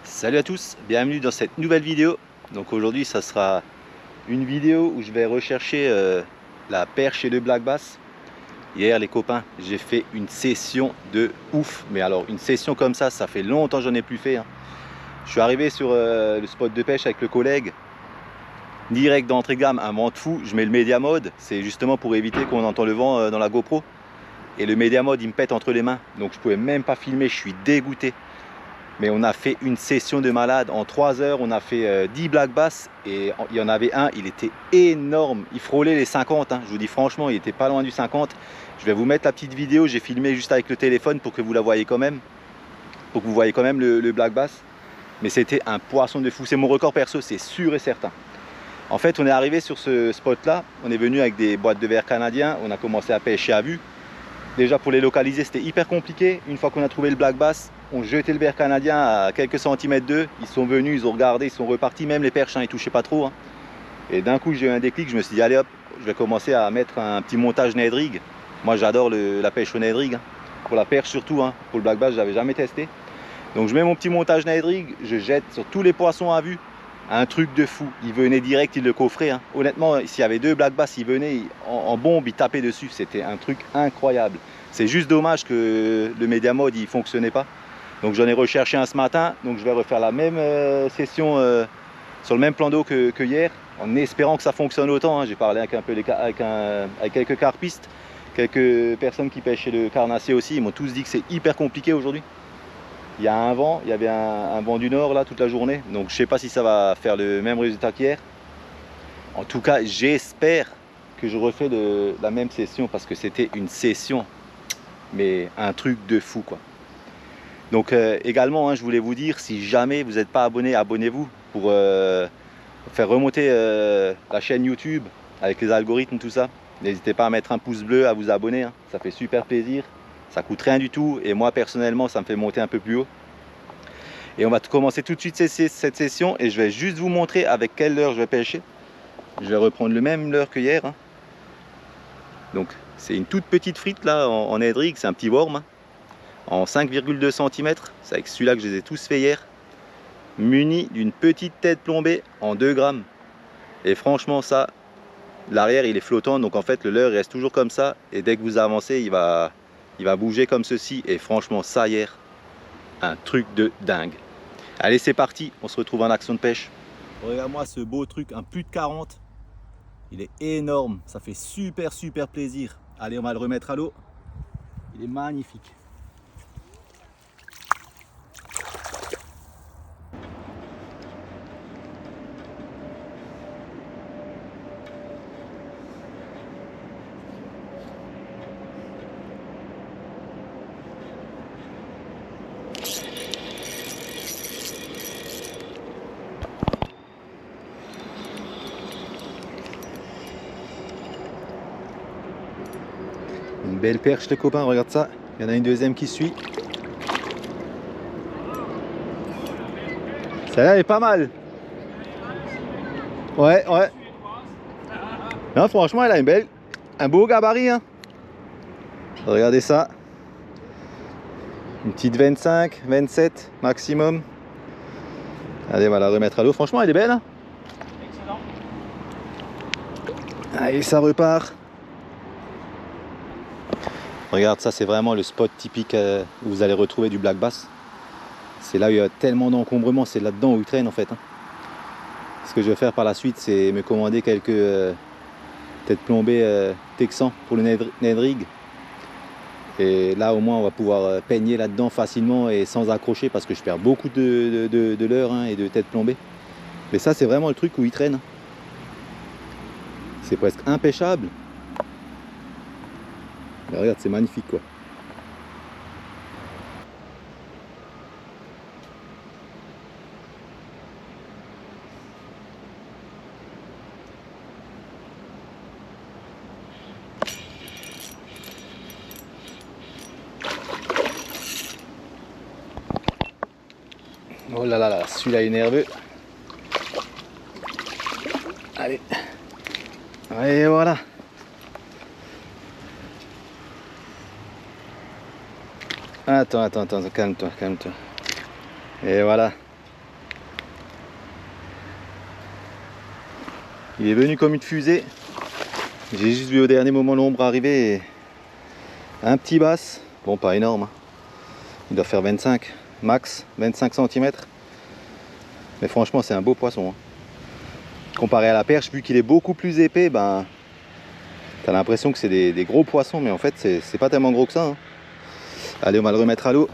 Salut à tous, bienvenue dans cette nouvelle vidéo. Donc aujourd'hui ça sera une vidéo où je vais rechercher la perche et le black bass. Hier les copains, j'ai fait une session de ouf. Mais alors une session comme ça fait longtemps que j'en ai plus fait. Je suis arrivé sur le spot de pêche avec le collègue. Direct d'entrée de gamme, un vent de fou. Je mets le média mode, c'est justement pour éviter qu'on entend le vent dans la GoPro. Et le média mode il me pète entre les mains. Donc je pouvais même pas filmer, je suis dégoûté. Mais on a fait une session de malade. En 3 heures, on a fait 10 black bass. Et il y en avait un, il était énorme. Il frôlait les 50. Je vous dis franchement, il était pas loin du 50. Je vais vous mettre la petite vidéo. J'ai filmé juste avec le téléphone pour que vous la voyez quand même. Pour que vous voyez quand même le black bass. Mais c'était un poisson de fou. C'est mon record perso, c'est sûr et certain. En fait, on est arrivé sur ce spot-là. On est venu avec des boîtes de verre canadiens. On a commencé à pêcher à vue. Déjà pour les localiser c'était hyper compliqué. Une fois qu'on a trouvé le black bass, on jetait le verre canadien à quelques centimètres d'eux. Ils sont venus, ils ont regardé, ils sont repartis. Même les perches, ils touchaient pas trop. Et d'un coup j'ai eu un déclic, je me suis dit allez hop, je vais commencer à mettre un petit montage Ned rig. Moi j'adore la pêche au Ned rig. Pour la perche surtout, pour le black bass je n'avais jamais testé. Donc je mets mon petit montage Ned rig, je jette sur tous les poissons à vue. Un truc de fou, il venait direct, il le coffrait. Honnêtement, s'il y avait 2 black bass, il venait en bombe, il tapait dessus. C'était un truc incroyable. C'est juste dommage que le média mode il fonctionnait pas. Donc j'en ai recherché un ce matin. Donc je vais refaire la même session sur le même plan d'eau que hier, en espérant que ça fonctionne autant. J'ai parlé avec avec quelques carpistes, quelques personnes qui pêchent chez le carnassier aussi. Ils m'ont tous dit que c'est hyper compliqué aujourd'hui. Il y a un vent, il y avait un vent du nord là toute la journée, donc je sais pas si ça va faire le même résultat qu'hier. En tout cas, j'espère que je refais la même session parce que c'était une session, mais un truc de fou quoi. Donc également, je voulais vous dire, si jamais vous n'êtes pas abonné, abonnez-vous pour faire remonter la chaîne YouTube avec les algorithmes, tout ça. N'hésitez pas à mettre un pouce bleu, à vous abonner, ça fait super plaisir. Ça coûte rien du tout et moi personnellement ça me fait monter un peu plus haut. Et on va commencer tout de suite cette session et je vais juste vous montrer avec quelle leurre je vais pêcher. Je vais reprendre le même leurre que hier. Donc c'est une toute petite frite là en Ned rig, c'est un petit worm en 5,2 cm. C'est avec celui-là que je les ai tous fait hier. Muni d'une petite tête plombée en 2 grammes. Et franchement ça, l'arrière il est flottant donc en fait le leurre reste toujours comme ça et dès que vous avancez il va bouger comme ceci et franchement ça hier, un truc de dingue. Allez c'est parti, on se retrouve en action de pêche. Regarde-moi ce beau truc, un plus de 40. Il est énorme, ça fait super plaisir. Allez on va le remettre à l'eau. Il est magnifique. Une belle perche les copains, regarde ça. Il y en a une deuxième qui suit. Celle-là est pas mal. Ouais. Non franchement elle a un beau gabarit. Regardez ça. Une petite 25, 27 maximum. Allez on va la remettre à l'eau. Franchement elle est belle. Excellent. Allez ça repart. Regarde ça, c'est vraiment le spot typique où vous allez retrouver du black bass. C'est là où il y a tellement d'encombrement, c'est là-dedans où il traîne en fait. Ce que je vais faire par la suite, c'est me commander quelques têtes plombées texans pour le Ned rig. Et là au moins on va pouvoir peigner là-dedans facilement et sans accrocher parce que je perds beaucoup de leurres et de têtes plombées. Mais ça c'est vraiment le truc où il traîne. C'est presque impêchable. Mais regarde, c'est magnifique quoi. Oh là là, celui-là est nerveux. Allez. Et voilà. Attends, calme-toi. Et voilà. Il est venu comme une fusée. J'ai juste vu au dernier moment l'ombre arriver et un petit basse. Bon, pas énorme, hein. Il doit faire 25 max, 25 cm. Mais franchement, c'est un beau poisson, hein. Comparé à la perche, vu qu'il est beaucoup plus épais, ben, t'as l'impression que c'est des gros poissons, mais en fait, c'est pas tellement gros que ça, hein. Allez, on va le remettre à l'eau.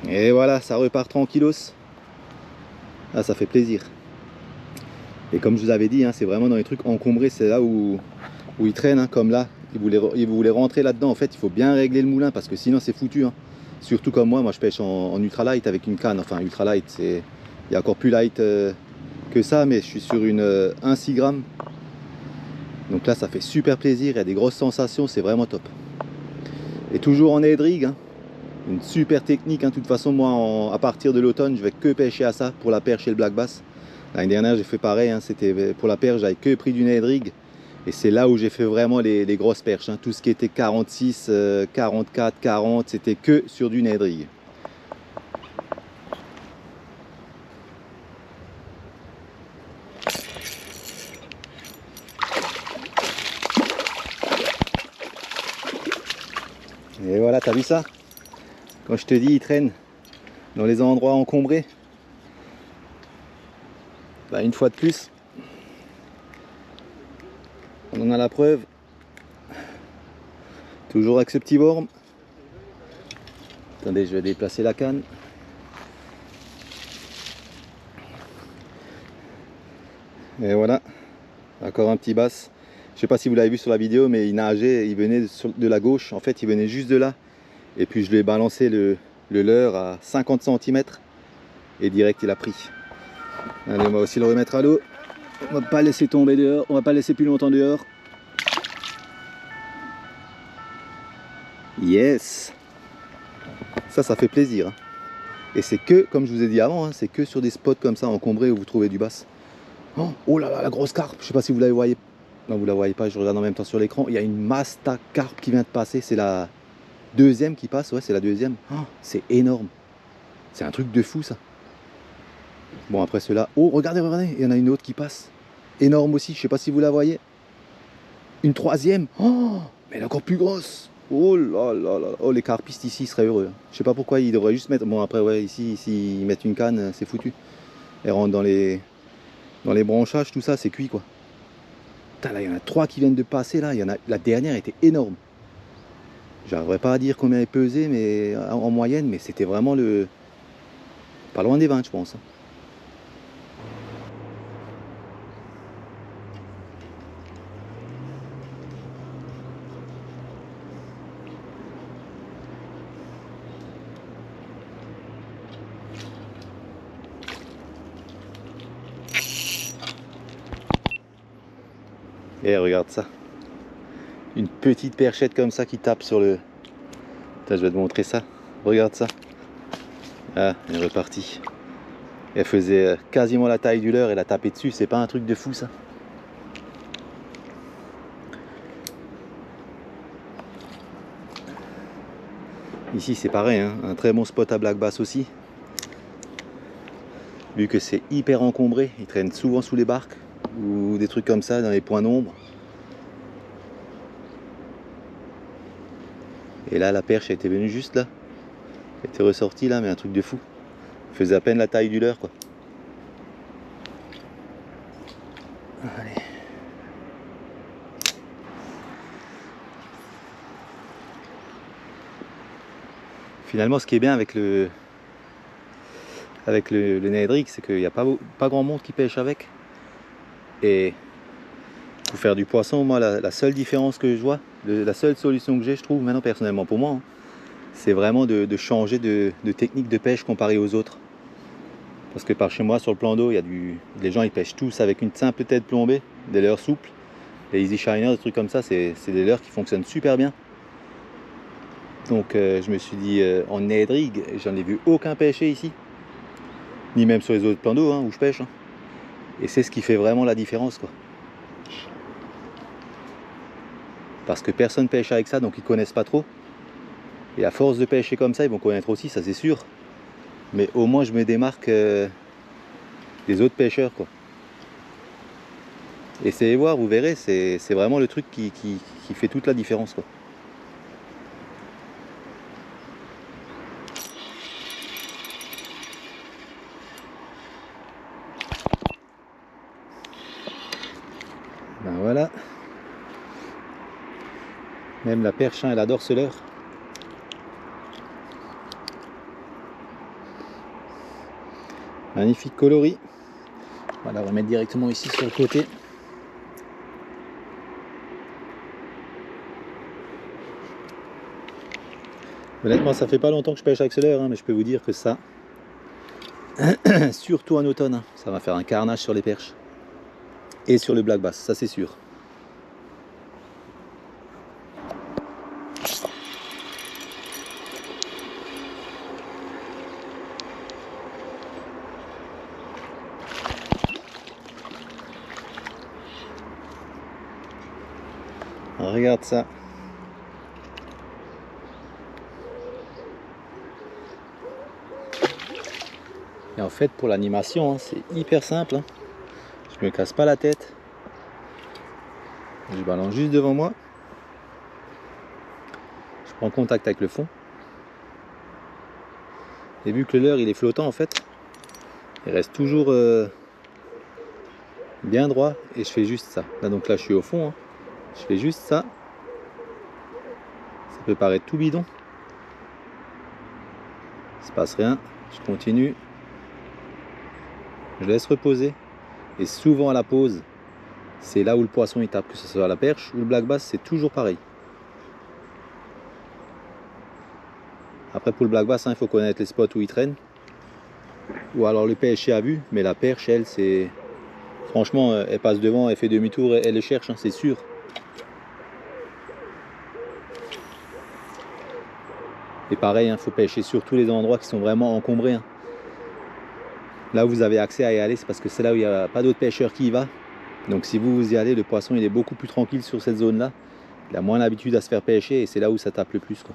Et voilà, ça repart tranquillos. Ah, ça fait plaisir. Et comme je vous avais dit, hein, c'est vraiment dans les trucs encombrés, c'est là où il traîne, hein, comme là. Il voulait rentrer là-dedans. En fait, il faut bien régler le moulin parce que sinon c'est foutu, hein. Surtout comme moi je pêche en ultralight avec une canne. Enfin, ultralight, il y a encore plus light que ça, mais je suis sur une 1 6 grammes. Donc là, ça fait super plaisir, il y a des grosses sensations, c'est vraiment top. Et toujours en aide-rig, hein. Une super technique, hein. De toute façon, moi, à partir de l'automne, je vais que pêcher à ça pour la perche et le black bass. L'année dernière, j'ai fait pareil, hein. C'était pour la perche, j'avais que pris d'une aide-rig. Et c'est là où j'ai fait vraiment les grosses perches, hein. Tout ce qui était 46, 44, 40, c'était que sur du aide-rig. Et voilà, t'as vu ça? Quand je te dis, il traîne dans les endroits encombrés. Bah, une fois de plus, on en a la preuve. Toujours avec ce petit worm. Attendez, je vais déplacer la canne. Et voilà, encore un petit bass. Je sais pas si vous l'avez vu sur la vidéo, mais il nageait, il venait de la gauche. En fait, il venait juste de là. Et puis je lui ai balancé le leurre à 50 cm. Et direct, il a pris. Allez, on va aussi le remettre à l'eau. On va pas laisser tomber dehors. On va pas laisser plus longtemps dehors. Yes! Ça fait plaisir, hein. Et c'est que, comme je vous ai dit avant, hein, c'est que sur des spots comme ça encombrés où vous trouvez du bass. Oh là là, la grosse carpe! Je sais pas si vous la voyez. Non, vous la voyez pas, je regarde en même temps sur l'écran. Il y a une masta carpe qui vient de passer. C'est la deuxième qui passe, ouais, c'est la deuxième. Oh, c'est énorme. C'est un truc de fou, ça. Bon, après cela, oh, regardez, regardez, il y en a une autre qui passe. Énorme aussi, je sais pas si vous la voyez. Une troisième. Oh, mais elle est encore plus grosse. Oh là là là. Oh, les carpistes ici seraient heureux. Je sais pas pourquoi ils devraient juste mettre. Bon, après, ouais, ici ils mettent une canne, c'est foutu. Elles rentrent dans les branchages, tout ça, c'est cuit, quoi. Putain, là, il y en a 3 qui viennent de passer, là. Il y en a... La dernière était énorme. J'arriverai pas à dire combien elle pesait, mais en moyenne, mais c'était vraiment le... Pas loin des 20, je pense. Et regarde ça. Une petite perchette comme ça qui tape sur le... Putain, je vais te montrer ça. Regarde ça. Ah, elle est repartie. Elle faisait quasiment la taille du leurre, elle a tapé dessus. C'est pas un truc de fou, ça? Ici, c'est pareil, hein. Un très bon spot à black bass aussi. Vu que c'est hyper encombré, ils traînent souvent sous les barques ou des trucs comme ça dans les points d'ombre. Et là, la perche était venue juste là. Elle était ressortie là, mais un truc de fou. Elle faisait à peine la taille du leurre, quoi. Allez. Finalement, ce qui est bien avec le naïdric, c'est qu'il n'y a pas grand monde qui pêche avec. Et pour faire du poisson, moi, la seule différence que je vois, la seule solution que j'ai, je trouve, maintenant personnellement pour moi, hein, c'est vraiment de changer de technique de pêche comparé aux autres. Parce que par chez moi, sur le plan d'eau, les gens ils pêchent tous avec une simple tête plombée, des leurres souples. Les Easy Shiner, des trucs comme ça, c'est des leurres qui fonctionnent super bien. Donc je me suis dit, en aide-rig, j'en ai vu aucun pêcher ici. Ni même sur les autres plans d'eau, hein, où je pêche. Hein. Et c'est ce qui fait vraiment la différence, quoi. Parce que personne pêche avec ça, donc ils connaissent pas trop. Et à force de pêcher comme ça, ils vont connaître aussi, ça c'est sûr. mais au moins je me démarque des autres pêcheurs, quoi. Essayez voir, vous verrez, c'est vraiment le truc qui fait toute la différence, quoi. Ben voilà. Même la perche, hein, elle adore ce leurre. Magnifique coloris. On va la remettre directement ici sur le côté. Honnêtement, ça fait pas longtemps que je pêche avec ce leurre, hein, mais je peux vous dire que ça, surtout en automne, hein, ça va faire un carnage sur les perches. Et sur le black bass, ça c'est sûr. Regarde ça. Et en fait, pour l'animation, hein, c'est hyper simple. Hein. Je me casse pas la tête. Je balance juste devant moi. Je prends contact avec le fond. Et vu que le leurre il est flottant, en fait, il reste toujours bien droit. Et je fais juste ça. Là, donc là, je suis au fond. Hein. Je fais juste ça. Ça peut paraître tout bidon. Il se passe rien. Je continue. Je laisse reposer. Et souvent à la pause, c'est là où le poisson il tape, que ce soit à la perche ou le black bass, c'est toujours pareil. Après pour le black bass, hein, il faut connaître les spots où il traîne. Ou alors le pêcher à vue, mais la perche, elle, c'est... Franchement, elle passe devant, elle fait demi-tour, elle le cherche, hein, c'est sûr. Et pareil, il faut pêcher sur tous les endroits qui sont vraiment encombrés. Hein. Là où vous avez accès à y aller, c'est parce que c'est là où il n'y a pas d'autres pêcheurs qui y va. Donc si vous y allez, le poisson il est beaucoup plus tranquille sur cette zone-là. Il a moins l'habitude à se faire pêcher et c'est là où ça tape le plus, quoi.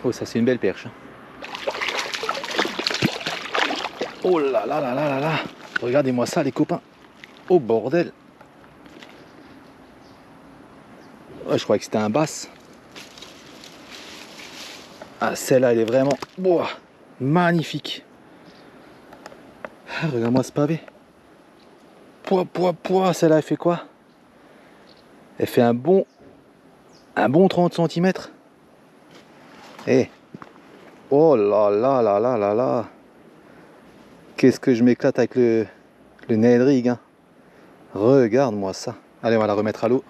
Oh, ça c'est une belle perche. Oh là là là là là là. Regardez-moi ça les copains. Oh bordel. Oh, je croyais que c'était un bass. Ah, celle-là elle est vraiment magnifique. Ah, regarde-moi ce pavé. Celle-là elle fait quoi? Elle fait un bon 30 cm. Eh. Oh là là là là là là. Qu'est-ce que je m'éclate avec le Ned Rig, hein. Regarde-moi ça. Allez, on va la remettre à l'eau.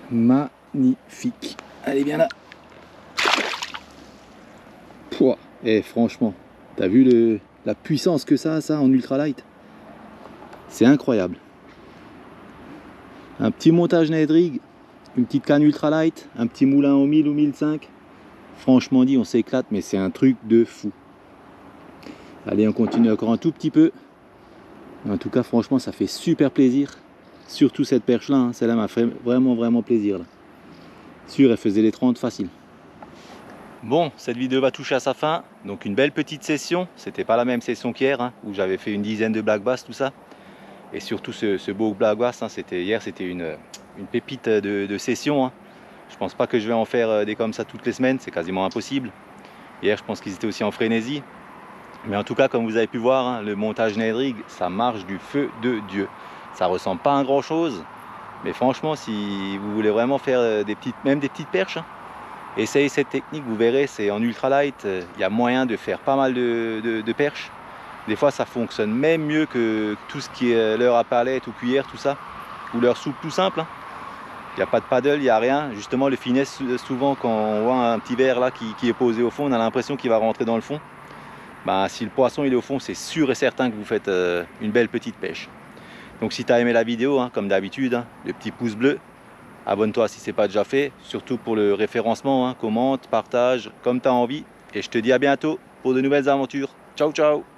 Magnifique. Allez, viens là. Pouah. Et franchement, t'as vu la puissance que ça a, ça, en ultralight? C'est incroyable. Un petit montage Ned Rig, une petite canne ultralight, un petit moulin au 1000 ou 1005. Franchement dit, on s'éclate, mais c'est un truc de fou. Allez, on continue encore un tout petit peu. En tout cas, franchement, ça fait super plaisir. Surtout cette perche-là, hein. Celle-là m'a fait vraiment plaisir. Là. Sûr, elle faisait les 30 facile. Bon, cette vidéo va toucher à sa fin. Donc une belle petite session. C'était pas la même session qu'hier, hein, où j'avais fait une dizaine de black bass, tout ça. Et surtout ce beau black bass, hein, hier, c'était une pépite de session. Hein. Je pense pas que je vais en faire des comme ça toutes les semaines, c'est quasiment impossible. Hier, je pense qu'ils étaient aussi en frénésie. Mais en tout cas, comme vous avez pu voir, hein, le montage Ned Rig, ça marche du feu de Dieu. Ça ressemble pas à grand chose, mais franchement, si vous voulez vraiment faire même des petites perches, hein, essayez cette technique, vous verrez, c'est en ultralight, il y a moyen de faire pas mal de perches. Des fois, ça fonctionne même mieux que tout ce qui est leurre à palette ou cuillère, tout ça, ou leurre souple tout simple. Hein. Il n'y a pas de paddle, il n'y a rien. Justement, le finesse, souvent, quand on voit un petit verre là qui est posé au fond, on a l'impression qu'il va rentrer dans le fond. Ben, si le poisson il est au fond, c'est sûr et certain que vous faites une belle petite pêche. Donc si tu as aimé la vidéo, hein, comme d'habitude, hein, le petit pouce bleu, Abonne-toi si ce n'est pas déjà fait, surtout pour le référencement, hein. Commente, partage comme tu as envie. Et je te dis à bientôt pour de nouvelles aventures. Ciao ciao.